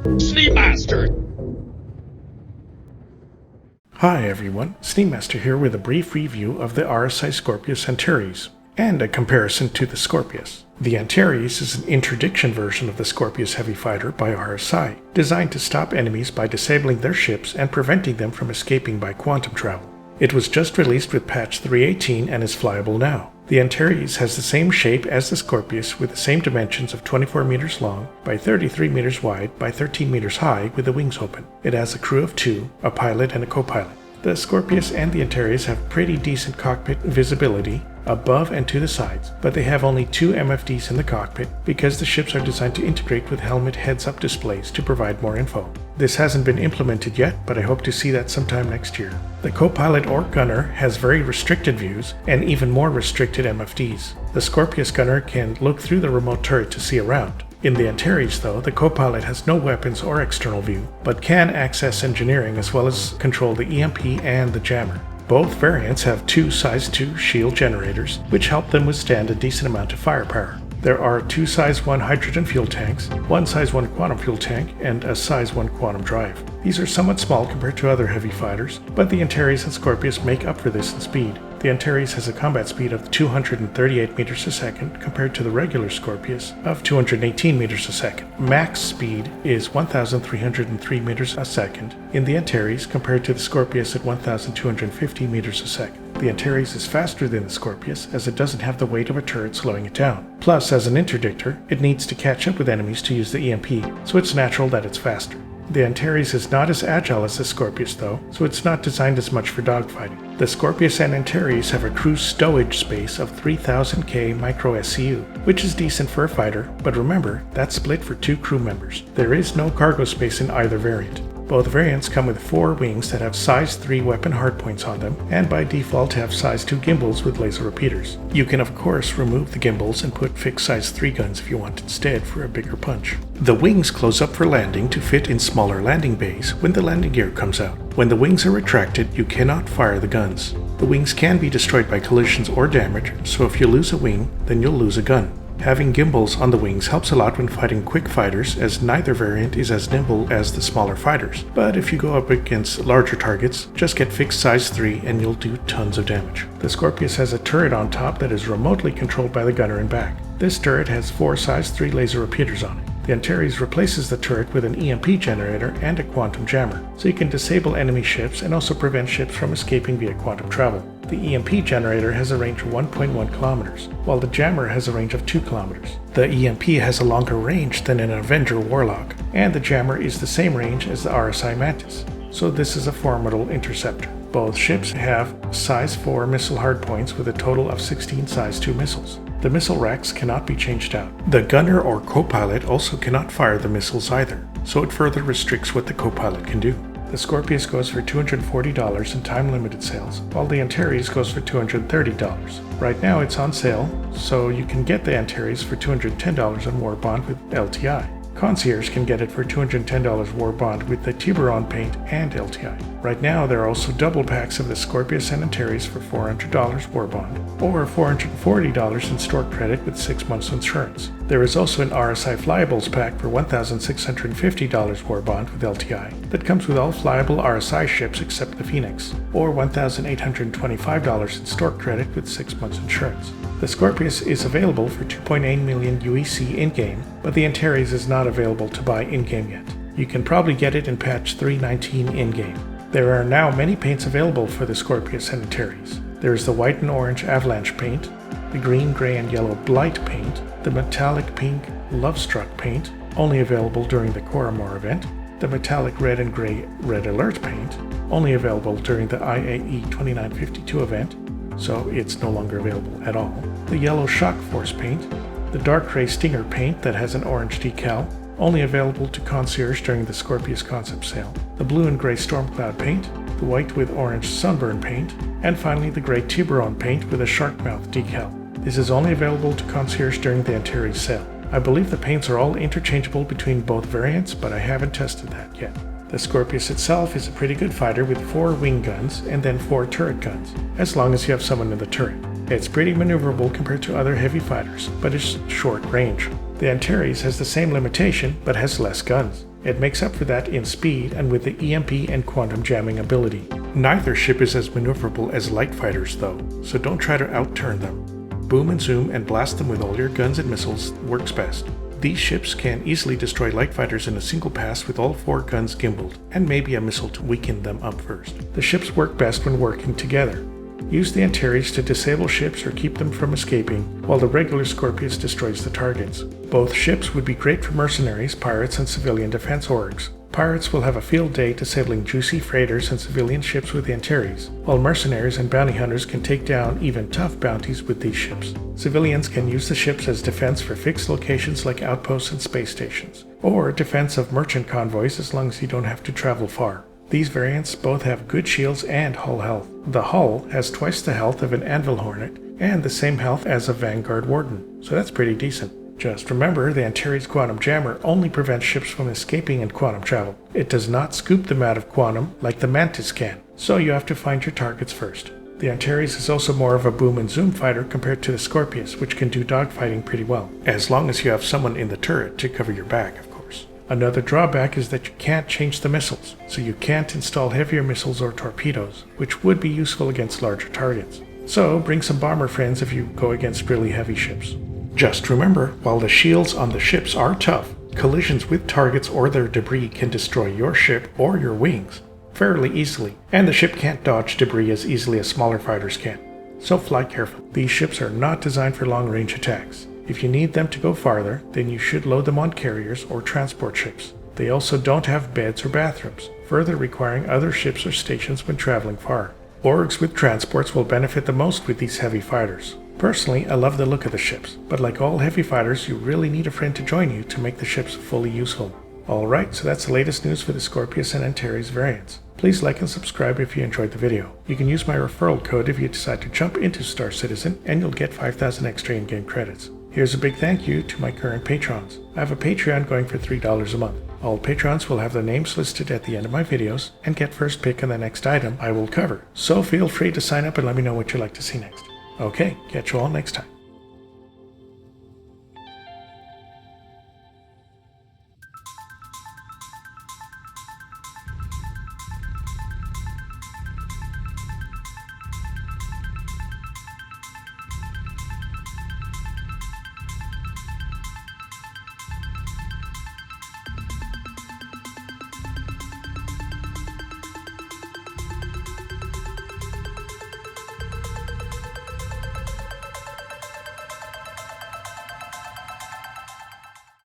Master. Hi everyone, Master here with a brief review of the RSI Scorpius Antares, and a comparison to the Scorpius. The Antares is an interdiction version of the Scorpius heavy fighter by RSI, designed to stop enemies by disabling their ships and preventing them from escaping by quantum travel. It was just released with patch 3.18 and is flyable now. The Antares has the same shape as the Scorpius with the same dimensions of 24 meters long by 33 meters wide by 13 meters high with the wings open. It has a crew of 2, a pilot and a co-pilot. The Scorpius and the Antares have pretty decent cockpit visibility above and to the sides, but they have only 2 MFDs in the cockpit because the ships are designed to integrate with helmet heads-up displays to provide more info. This hasn't been implemented yet, but I hope to see that sometime next year. The co-pilot or gunner has very restricted views and even more restricted MFDs. The Scorpius gunner can look through the remote turret to see around. In the Antares, though, the co-pilot has no weapons or external view, but can access engineering as well as control the EMP and the jammer. Both variants have 2 size 2 shield generators, which help them withstand a decent amount of firepower. There are 2 size 1 hydrogen fuel tanks, 1 size 1 quantum fuel tank, and a size 1 quantum drive. These are somewhat small compared to other heavy fighters, but the Antares and Scorpius make up for this in speed. The Antares has a combat speed of 238 meters a second compared to the regular Scorpius of 218 meters a second. Max speed is 1,303 meters a second in the Antares compared to the Scorpius at 1,250 meters a second. The Antares is faster than the Scorpius as it doesn't have the weight of a turret slowing it down. Plus, as an interdictor, it needs to catch up with enemies to use the EMP, so it's natural that it's faster. The Antares is not as agile as the Scorpius though, so it's not designed as much for dogfighting. The Scorpius and Antares have a crew stowage space of 3000K micro SCU, which is decent for a fighter, but remember, that's split for 2 crew members. There is no cargo space in either variant. Both variants come with 4 wings that have size 3 weapon hardpoints on them, and by default have size 2 gimbals with laser repeaters. You can of course remove the gimbals and put fixed size 3 guns if you want instead for a bigger punch. The wings close up for landing to fit in smaller landing bays when the landing gear comes out. When the wings are retracted, you cannot fire the guns. The wings can be destroyed by collisions or damage, so if you lose a wing, then you'll lose a gun. Having gimbals on the wings helps a lot when fighting quick fighters, as neither variant is as nimble as the smaller fighters. But if you go up against larger targets, just get fixed size 3 and you'll do tons of damage. The Scorpius has a turret on top that is remotely controlled by the gunner in back. This turret has 4 size 3 laser repeaters on it. The Antares replaces the turret with an EMP generator and a quantum jammer, so you can disable enemy ships and also prevent ships from escaping via quantum travel. The EMP generator has a range of 1.1 kilometers, while the jammer has a range of 2 kilometers. The EMP has a longer range than an Avenger Warlock, and the jammer is the same range as the RSI Mantis, so this is a formidable interceptor. Both ships have size 4 missile hardpoints with a total of 16 size 2 missiles. The missile racks cannot be changed out. The gunner or co-pilot also cannot fire the missiles either, so it further restricts what the co-pilot can do. The Scorpius goes for $240 in time-limited sales, while the Antares goes for $230. Right now it's on sale, so you can get the Antares for $210 on War Bond with LTI. Concierge can get it for $210 War Bond with the Tiburon paint and LTI. Right now there are also double packs of the Scorpius and Antares for $400 War Bond, or $440 in store credit with 6 months insurance. There is also an RSI Flyables pack for $1,650 War Bond with LTI that comes with all flyable RSI ships except the Phoenix, or $1,825 in store credit with 6 months insurance. The Scorpius is available for 2.8 million UEC in-game, but the Antares is not available to buy in-game yet. You can probably get it in patch 3.19 in-game. There are now many paints available for the Scorpius and Antares. There is the white and orange Avalanche paint, the green, gray, and yellow Blight paint, the metallic pink Lovestruck paint, only available during the Coramor event, the metallic red and gray Red Alert paint, only available during the IAE 2952 event, so it's no longer available at all, the yellow Shock Force paint, the dark gray Stinger paint that has an orange decal, only available to Concierge during the Scorpius concept sale, the blue and gray Stormcloud paint, the white with orange Sunburn paint, and finally the gray Tiburon paint with a shark mouth decal. This is only available to Concierge during the Antares sale. I believe the paints are all interchangeable between both variants, but I haven't tested that yet. The Scorpius itself is a pretty good fighter with 4 wing guns and then 4 turret guns, as long as you have someone in the turret. It's pretty maneuverable compared to other heavy fighters, but it's short range. The Antares has the same limitation, but has less guns. It makes up for that in speed and with the EMP and quantum jamming ability. Neither ship is as maneuverable as light fighters though, so don't try to outturn them. Boom and zoom and blast them with all your guns and missiles works best. These ships can easily destroy light fighters in a single pass with all 4 guns gimbaled, and maybe a missile to weaken them up first. The ships work best when working together. Use the Antares to disable ships or keep them from escaping, while the regular Scorpius destroys the targets. Both ships would be great for mercenaries, pirates, and civilian defense orgs. Pirates will have a field day disabling juicy freighters and civilian ships with the Antares, while mercenaries and bounty hunters can take down even tough bounties with these ships. Civilians can use the ships as defense for fixed locations like outposts and space stations, or defense of merchant convoys as long as you don't have to travel far. These variants both have good shields and hull health. The hull has twice the health of an Anvil Hornet and the same health as a Vanguard Warden, so that's pretty decent. Just remember, the Antares Quantum Jammer only prevents ships from escaping in quantum travel. It does not scoop them out of quantum like the Mantis can, so you have to find your targets first. The Antares is also more of a boom and zoom fighter compared to the Scorpius, which can do dogfighting pretty well, as long as you have someone in the turret to cover your back, of course. Another drawback is that you can't change the missiles, so you can't install heavier missiles or torpedoes, which would be useful against larger targets. So bring some bomber friends if you go against really heavy ships. Just remember, while the shields on the ships are tough, collisions with targets or their debris can destroy your ship or your wings fairly easily, and the ship can't dodge debris as easily as smaller fighters can. So fly careful. These ships are not designed for long-range attacks. If you need them to go farther, then you should load them on carriers or transport ships. They also don't have beds or bathrooms, further requiring other ships or stations when traveling far. Orgs with transports will benefit the most with these heavy fighters. Personally, I love the look of the ships, but like all heavy fighters, you really need a friend to join you to make the ships fully useful. Alright, so that's the latest news for the Scorpius and Antares variants. Please like and subscribe if you enjoyed the video. You can use my referral code if you decide to jump into Star Citizen, and you'll get 5,000 extra in-game credits. Here's a big thank you to my current patrons. I have a Patreon going for $3 a month. All patrons will have their names listed at the end of my videos and get first pick on the next item I will cover. So feel free to sign up and let me know what you'd like to see next. Okay, catch you all next time.